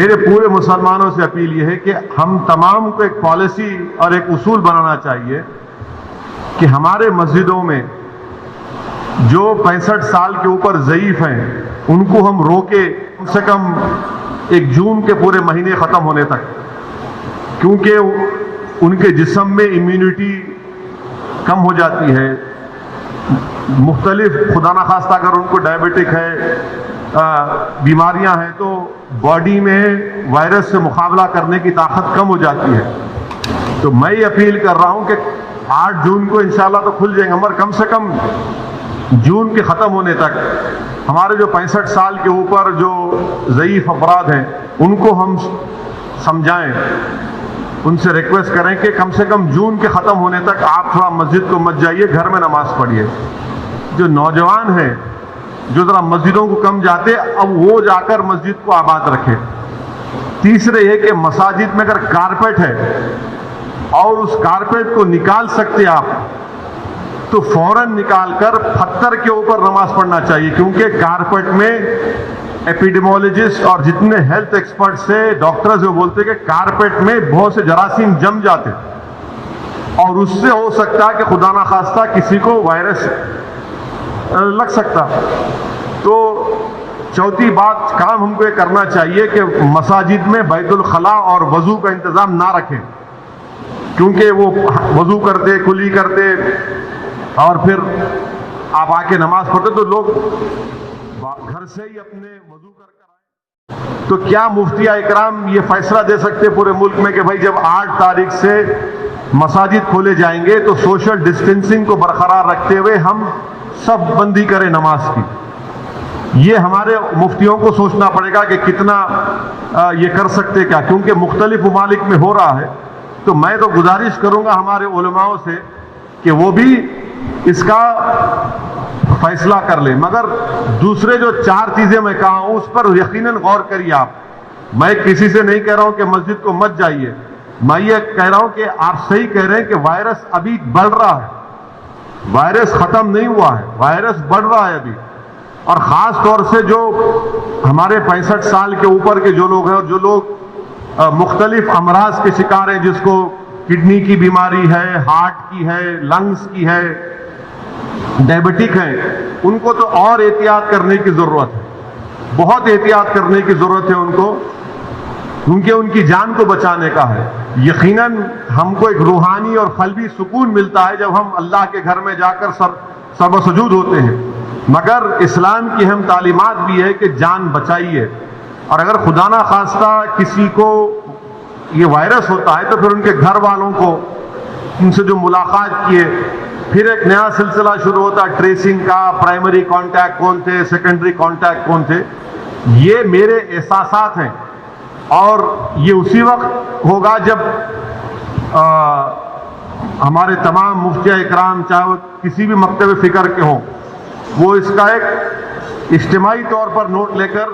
میرے پورے مسلمانوں سے اپیل یہ ہے کہ ہم تمام کو ایک پالیسی اور ایک اصول بنانا چاہیے کہ ہمارے مسجدوں میں جو 65 سال کے اوپر ضعیف ہیں ان کو ہم روکے کم سے کم 1 جون کے پورے مہینے ختم ہونے تک، کیونکہ ان کے جسم میں امیونٹی کم ہو جاتی ہے، مختلف خدا نخواستہ اگر ان کو ڈائبٹک ہے، بیماریاں ہیں، تو باڈی میں وائرس سے مقابلہ کرنے کی طاقت کم ہو جاتی ہے۔ تو میں یہ اپیل کر رہا ہوں کہ 8 جون کو انشاءاللہ تو کھل جائیں گے، مگر کم سے کم جون کے ختم ہونے تک ہمارے جو 65 سال کے اوپر جو ضعیف افراد ہیں ان کو ہم سمجھائیں، ان سے ریکویسٹ کریں کہ کم سے کم جون کے ختم ہونے تک آپ تھوڑا مسجد کو مت جائیے، گھر میں نماز پڑھیے۔ جو نوجوان ہیں جو ذرا مسجدوں کو کم جاتے، اب وہ جا کر مسجد کو آباد رکھے۔ تیسرے یہ کہ مساجد میں اگر کارپیٹ ہے اور اس کارپیٹ کو نکال سکتے آپ تو فوراً نکال کر پتھر کے اوپر نماز پڑھنا چاہیے، کیونکہ کارپیٹ میں ایپیڈیمولوجسٹ اور جتنے ہیلتھ ایکسپرٹ سے ڈاکٹرز وہ بولتے ہیں کہ کارپیٹ میں بہت سے جراثیم جم جاتے اور اس سے ہو سکتا ہے کہ خدا نخواستہ کسی کو وائرس لگ سکتا۔ تو چوتھی بات کام ہم کو یہ کرنا چاہیے کہ مساجد میں بیت الخلاء اور وضو کا انتظام نہ رکھیں، کیونکہ وہ وضو کرتے کلی کرتے اور پھر آپ آ کے نماز پڑھتے تو لوگ گھر سے ہی اپنے وضو کر آئے۔ تو کیا مفتیہ اکرام یہ فیصلہ دے سکتے پورے ملک میں کہ بھائی جب 8 تاریخ سے مساجد کھولے جائیں گے تو سوشل ڈسٹینسنگ کو برقرار رکھتے ہوئے ہم سب بندی کریں نماز کی؟ یہ ہمارے مفتیوں کو سوچنا پڑے گا کہ کتنا یہ کر سکتے کیا، کیونکہ مختلف ممالک میں ہو رہا ہے۔ تو میں تو گزارش کروں گا ہمارے علماؤں سے کہ وہ بھی اس کا فیصلہ کر لیں، مگر دوسرے جو 4 چیزیں میں کہا ہوں اس پر یقیناً غور کریے آپ۔ میں کسی سے نہیں کہہ رہا ہوں کہ مسجد کو مت جائیے، میں یہ کہہ رہا ہوں کہ آپ صحیح کہہ رہے ہیں کہ وائرس ابھی بڑھ رہا ہے، وائرس ختم نہیں ہوا ہے، وائرس بڑھ رہا ہے ابھی، اور خاص طور سے جو ہمارے 65 سال کے اوپر کے جو لوگ ہیں اور جو لوگ مختلف امراض کے شکار ہیں، جس کو کڈنی کی بیماری ہے، ہارٹ کی ہے، لنگز کی ہے، ڈائبٹک ہیں، ان کو تو اور احتیاط کرنے کی ضرورت ہے، بہت احتیاط کرنے کی ضرورت ہے ان کو، کیونکہ ان کی جان کو بچانے کا ہے۔ یقیناً ہم کو ایک روحانی اور قلبی سکون ملتا ہے جب ہم اللہ کے گھر میں جا کر سر و سجود ہوتے ہیں، مگر اسلام کی اہم تعلیمات بھی ہے کہ جان بچائیے، اور اگر خدا نہ خواستہ کسی کو یہ وائرس ہوتا ہے تو پھر ان کے گھر والوں کو ان سے جو ملاقات کیے، پھر ایک نیا سلسلہ شروع ہوتا ہے ٹریسنگ کا، پرائمری کانٹیکٹ کون تھے، سیکنڈری کانٹیکٹ کون تھے۔ یہ میرے احساسات ہیں، اور یہ اسی وقت ہوگا جب ہمارے تمام مفتیہ اکرام چاہے وہ کسی بھی مکتب فکر کے ہوں، وہ اس کا ایک اجتماعی طور پر نوٹ لے کر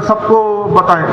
سب کو بتائیں۔